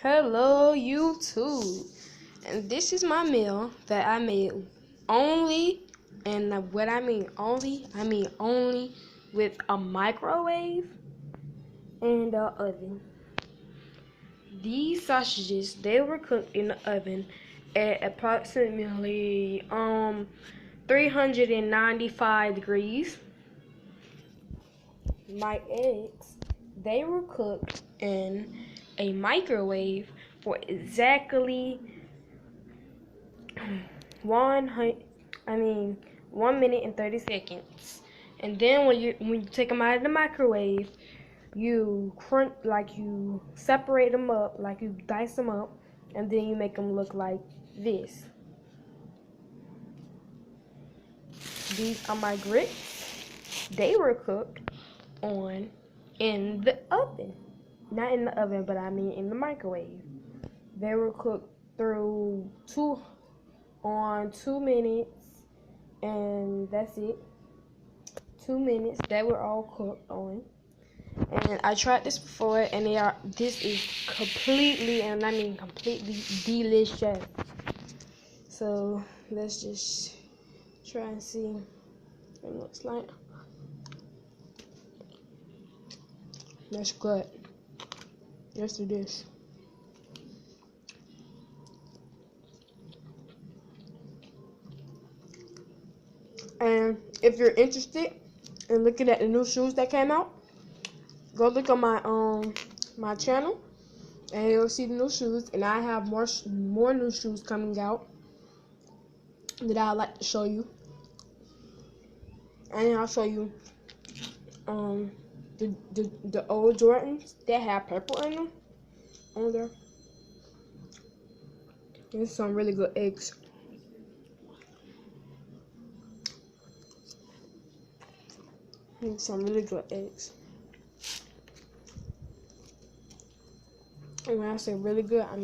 Hello YouTube, and this is my meal that I made only, and what I mean only with a microwave and an oven. These sausages, they were cooked in the oven at approximately 395 degrees. My eggs, they were cooked in a microwave for exactly 1 minute and 30 seconds. And then when you take them out of the microwave, you separate them up, like you dice them up, and then you make them look like this. These are my grits. They were cooked in the oven. Not in the oven, but I mean in the microwave. They were cooked through 2 minutes, and that's it. 2 minutes. They were all cooked on. And I tried this before, and this is completely, and I mean completely delicious. So let's just try and see what it looks like. That's good. Yes, it is. And if you're interested in looking at the new shoes that came out, go look on my channel, and you'll see the new shoes. And I have more new shoes coming out that I'd like to show you. And I'll show you the old Jordans that have purple in them on there. There's some really good eggs. There's some really good eggs. And when I say really good, I mean